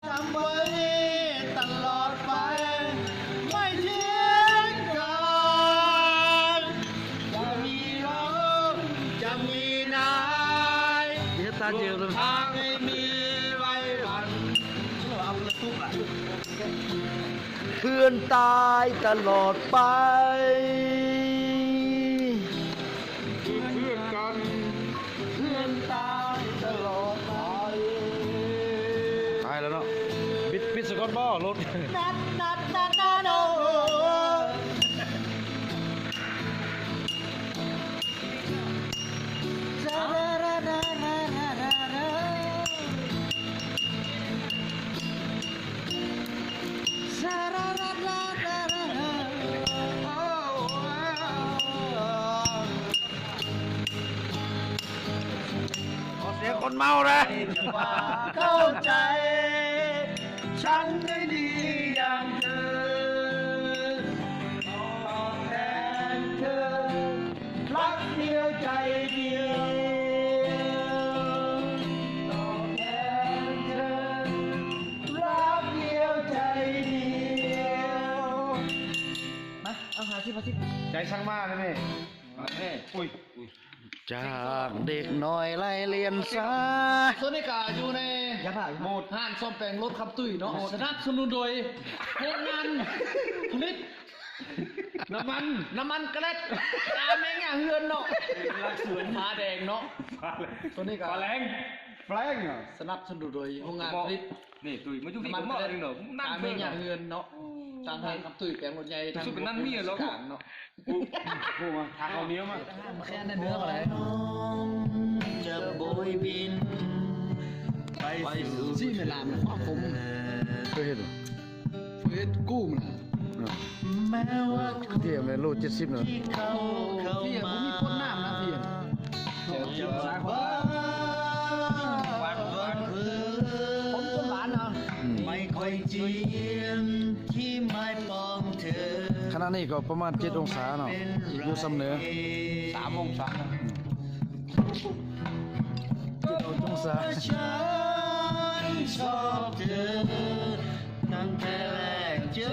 จำไว้ตลอดไปไม่ทิ้งกันจะมีเราจะมีนายทางไม่มีไว้วันเอาละทุกข์เพื่อนตายตลอดไปเพื่อนกันเพื่อนตายตลอดไปตายแล้วเนาะปิดสกอตบอลรถนัดโนเสียงคนเมาเลยเข้าใจฉันได้ดีอย่างเธอตอบแทนเธอรักเดียวใจเดียวตอบแทนเธอรักเดียวใจเดียวมาเอาหาที่ใจช่างมากเลยแม่อุ้ยจากเด็กน้อยไล่เรียนซาโซนิกาอยู่ในโหมดห้านซ่อมแปลงรถขับตุ้ยเนาะสนับสนุนโดยโรงงานผลิตน้ำมันกระเล็ดตาแมงอ่ะเฮือนเนาะรักสวนฟ้าแดงเนาะโซนิกาแรงสนับสนุนโดยโรงงานผลิตนี่ตุ้ยมาอยู่ที่ผมเองเนาะตาแมงอ่ะเฮือนเนาะทางขับตุ้ยแปลงรถใหญ่ทางเป็นนั่นมีเหรอเนาะพูดมาทางเอาเนี้ยมาแค่นั้นเนื้ออะไรจะโบยบินไปสู่ที่เวลามันความคมเคยเห็นหรอกู้มันแม้ว่าเทียมเลยโล70เนาะพี่ผมมีคนน้ำนะพี่จะว่าวันผมจนหลานเนาะไม่ค่อยเจียมที่ไม่ปองเธอขณะนี้ก็ประมาณ7องศาเนาะอยู่สำเนือ3องศา7องศาฉันชอบเธอตั้งแต่แรกเจอ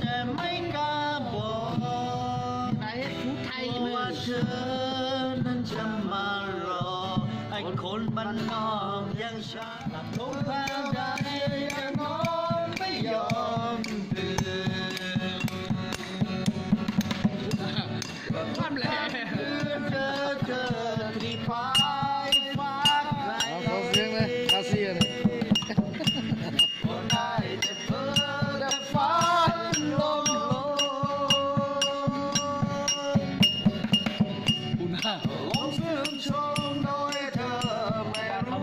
แต่ไม่กล้าบอกว่าเธอนั้นจะมารอไอ้คนบ้านนอกยังฉันลงทางใดยังนอนไม่ยอมตื่นความแรงเจอที่ฟ้าฟ้าไกลเอาเสียงเลยอาเซียนก็ได้แต่เพ้อแต่ฝันลมคุณฮะลงชื่นชมโดยเธอไม่รู้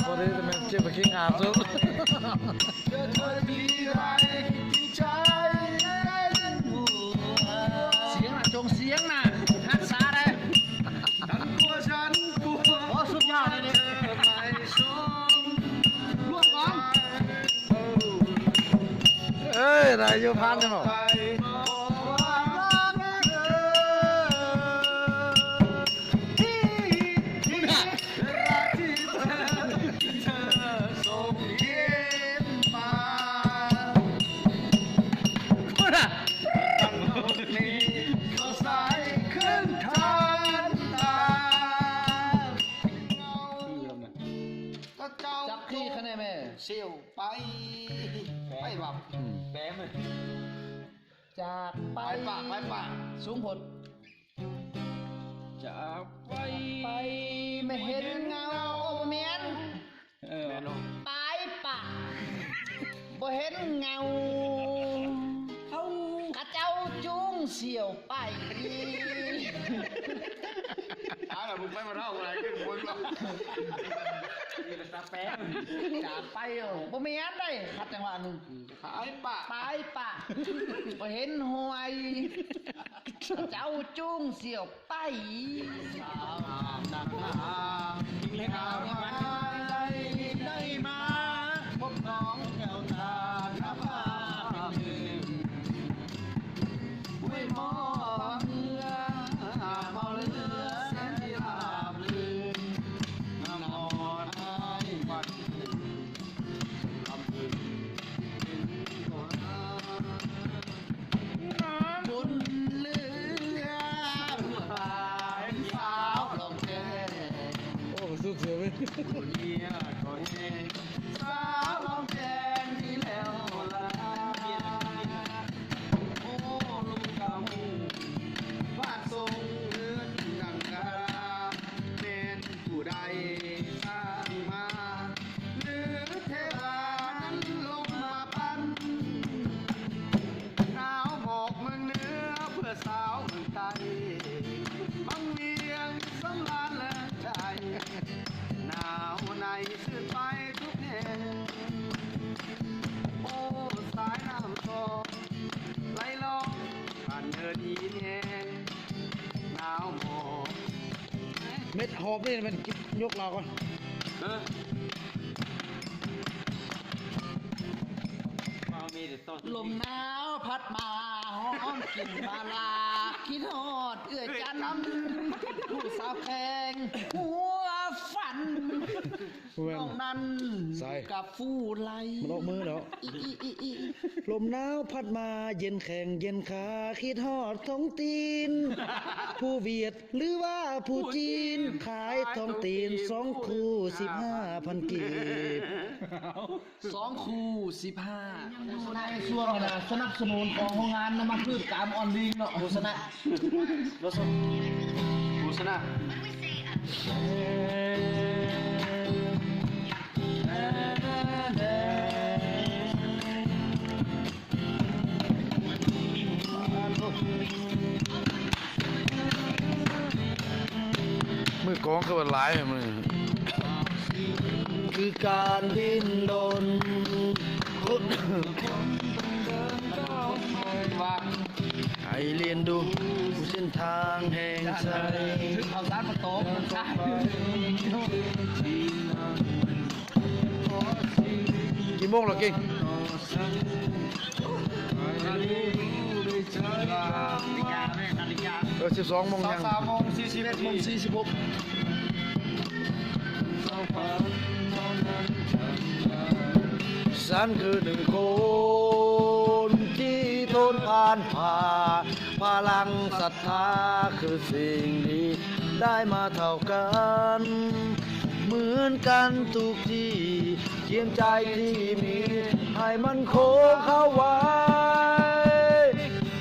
พอได้แต่แม่เจ็บไปขี้งาซุปเธอดีไรที่ใจได้หัวเสียงน่ะจงเสียงน่ะฮักษาได้ฉันกลัวโอ้สุดยอดเลยเนี่ยไม่สมร่วมกันนายอยู่พันจังหรอจับขี้คะแนนแม่เชี่ยวไปแบบแบมเลยจากไปปากสูงผลจากไปไม่เห็นเงาเมียนตายปากบ่เห็นเงาเขาข้าเจ้าจุงเสี่ยวไปแบบมึงไม่มาเล่าอะไรกันคนหรอกนี่เป็นตาแป้งจากไปบ่มีอันได้ขัดจังหวะหนึ่งตายปะบ่เห็นหวยเจ้าจุ้งเสี่ยวไปสาวนักหนาเล็กเอาได้มาพบน้องแก้วตาน้ำตาไม่มองเรือมองเรือแสนที่ราบลื่นนอนไอ้ ยก็เฮสาวลองแกงที่แล้วลาโอ้ลูกกาหูฟาดทรงเลือดดังกาเป็นผู้ใดสร้างมาหรือเทวานั้นลงมาปั้นหนาวหมอกเมืองเหนือเพื่อสาวเมืองใต้บังเวียงสำราญและใจหนาวในสืบไปทุกแห่งโอ้สายน้ำทองไหลลงผ่านเนินหินแห้งหนาวหมอก เม็ดหอบนี่มันยกเราก่อน ลมหนาวพัดมาหอมกลิ่นมาลาคิดฮอดเอื้อจันทร์ผู้สาวแข็งหัวฝันน้องนั้นกับฟูไล มันออกมือแล้วลมหนาวพัดมาเย็นแข็งเย็นขาคิดฮอดท้องตีน ผู้เวียดหรือว่าผู้จีนขายท้องตีน2 คู่ 15,000 กีบ 2 คู่ 15ในช่วงนะสนับสนุนของโรงงานน้ำมันพืชกามออนลิงเนาะโฆษณาโฆษณามือกองคือว่าหลายมือ คือการดิ้นรนให้เรียนดูเส้นทางแห่งใจ ถึงข่าวสารมาโตมันใช่ กี่โมงแล้วเก่ง นาฬิกา 12 โมงยัง 3 โมง 41 โมง 46 ฉันคือ1 คนที่ทนผ่านพลังศรัทธาคือสิ่งนี้ได้มาเท่ากัน เหมือนกันทุกที่เคียงใจที่มีให้มันโคงเข้าไว้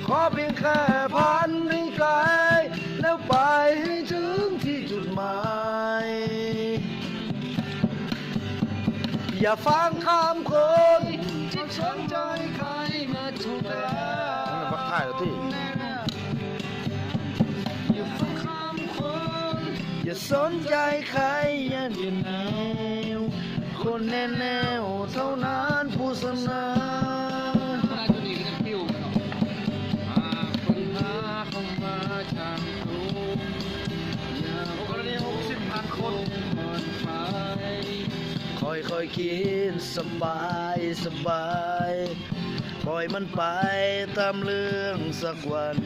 ขอเพียงแค่พันให้ไกลแล้วไปให้ถึงที่จุดหมาย อย่าฟังคำคนที่สนใจใครมาถูกแล้วบักถ่ายแล้วที่อย่าฟังคำคนอย่าสนใจใครอย่าเดียนแนวคนแน่แนวเท่านั้นผู้เสนอคนหาเข้ามาทางครูอย่าคนนี้60,000 คนไปค่อยๆคิดสบายปล่อยมันไปตามเรื่องสักวัน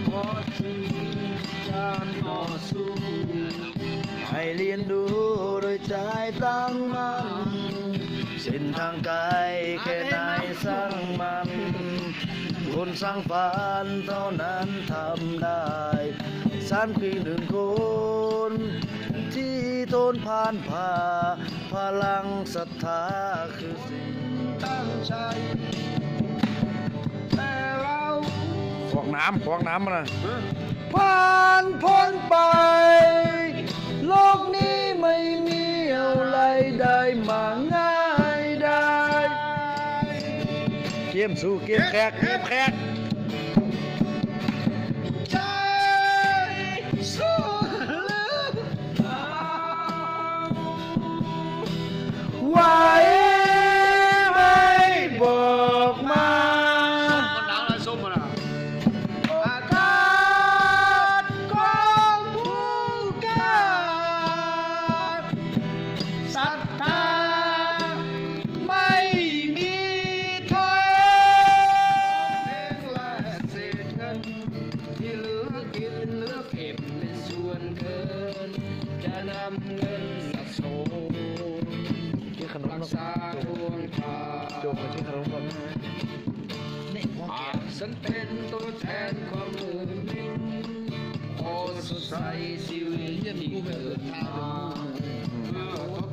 พอถึงการต่อสู้ให้เรียนดูโดยใจตั้งมั่นเส้นทางไกลแค่ไหนสร้างมันคนสร้างฝันเท่านั้นทำได้ฉันคือ1 คนที่ทนผ่านพลังศรัทธาคือสิ่งตั้งใจแต่เราฟองน้ำมานะผ่านพ้นไปโลกนี้ไม่มีอะไรได้มาง่ายได้เกมสู้เกมแขกใจสู้ไว้ไม่บอกมาอากาศของผู้กล้าศรัทธาไม่มีถอยและเศษเงินที่เหลือกินเหลือเก็บเป็นส่วนเกินจะนำเงินสะสมรักษาดวงตาโจมมาที่ขนมก่อนฉันเป็นตัวแทนความมือนิ่งโอ้สดใสชีวิตที่เกิดทางเพื่อทด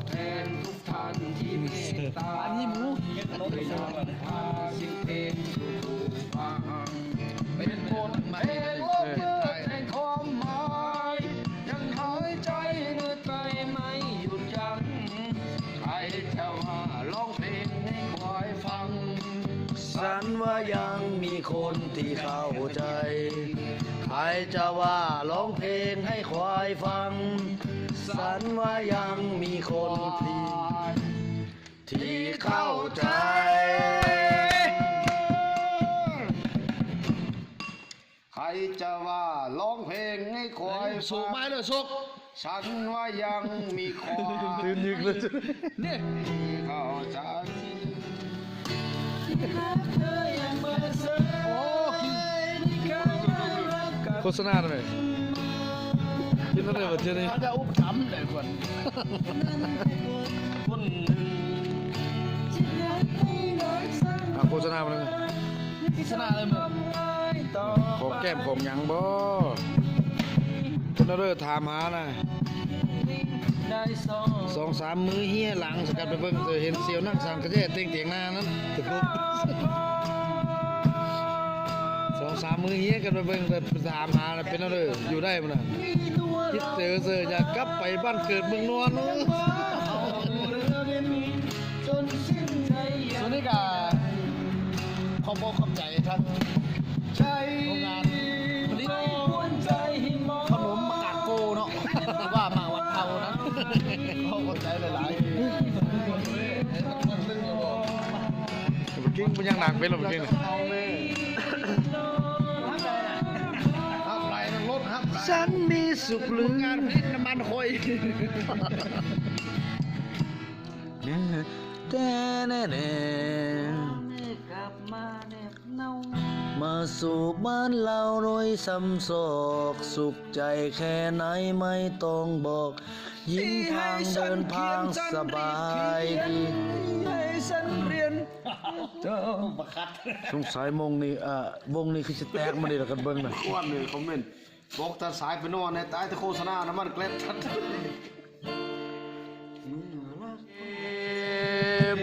อันนี้หมูเป็นคนมาเองโลกเกิดแห่งความหมายยังหายใจเหนื่อยใจไม่หยุดยั้งใครจะว่าร้องเพลงให้ควายฟังสันว่ายังมีคนที่เข้าใจใครจะว่าร้องเพลงให้ควายฟังสันว่ายังมีคนที่เข้าใจใครจะว่าร้องเพลงให้ควายสุกไม้เลยสุกฉันว่ายังมีคนตื่นยึกเลยเนี่ยเข้าใจโฆษณาทำไมกินอะไรแบบนี้จะอุบจำเลยคนโฆษณาอะไรโฆษณาอะไรมึงของแก้มของยังบ่คนเราถามหาน่ะ2-3 มื้อเฮียหลังสกัดไปเบิ่งเห็นเสียวนั่งสั่งกระเจี๊ยเตียงหน้านั้นตะกุก2-3 มื้อเฮียกันไปเบิ่งไปถามหาเป็นอะไรอยู่ได้มั้ยน่ะคิดเจออยากกลับไปบ้านเกิดเมืองนวลส่วนนี้ก็ขอบคุณขอบใจท่านโรงงานผลิตขนมมะกาดโกเนาะว่ามาวันเผานะขอบใจหลายๆเมื่อกี้มันยังหนักเป็นหรอเมื่อกี้ฉันมีสุขหรืองานผลิตน้ำมันหอยมาสู่บ้านเราโดยซ้ำศอกสุขใจแค่ไหนไม่ต้องบอกยิ้มทางเดินทางสบายดีให้ฉันเรียนสงสัยวงนี้คือจะแตกมาดีแล้วกันเบิ้งนะอ้วนเลยคอมเมนต์บอกตาสายไปนอนในใต้ตะโฆษณาน้ำมันเกล็ดชัด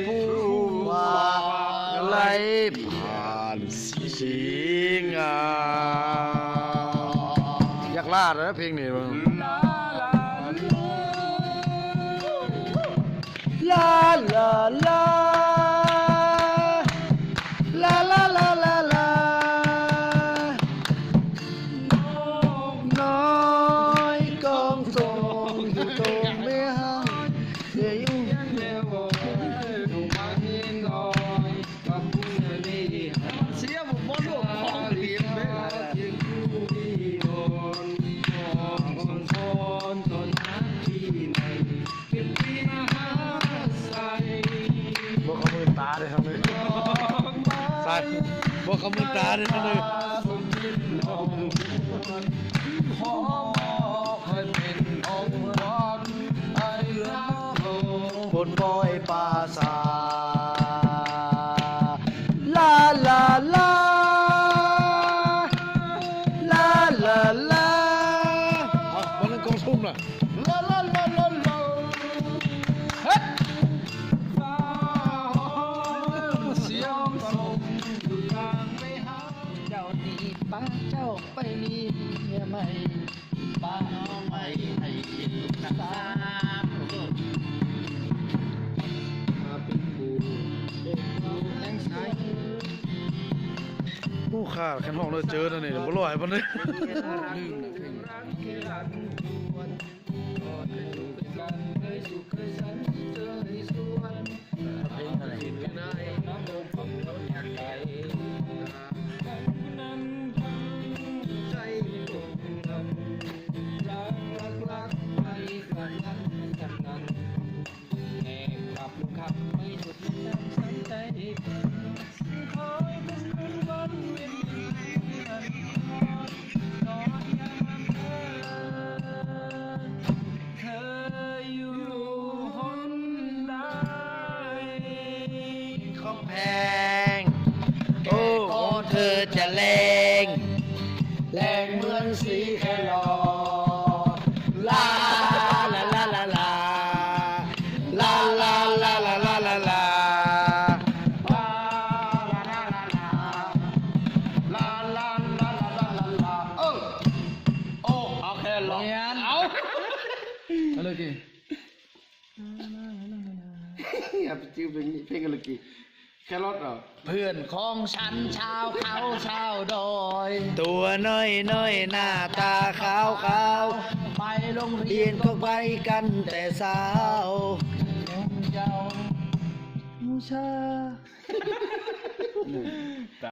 ผู้ว่าไหลผ่านสิงอยากลาดนะเพลงนี้มึงลาลาลาลาลาลาลาลาน้อยกองทองอยู่ตรงไม่ห่างเดี๋ยวอยู่เสียบุบอลลูกของทีมเบ้บอกเขามือตาเลยครับเลยใส่บอกเขามือตาเลยครับเลยบนบอยปราสาลาลาลาลาลาลาวันนั้นกองทุ่มล่ะลาลาลาลาลาเฮ้ยเสียงส่งอยู่ทางไปหาเจ้าตีป้าเจ้าไปมีเมียใหม่ป้าน้องไม่ให้กินน้ำตาผู้ข่าแค่ห้องเราเจอแล้วนี่บ่ลอยปานนี้ หรอกเอาอะไรกี่ อย่าไปจิ้มเพลงอะไรกี่แครอทเหรอ เพื่อนของฉันชาวเขาชาวดอยตัวน้อยน้อยหน้าตาขาวขาวไปโรงเรียนก็ไปกันแต่สาวเจ้าชา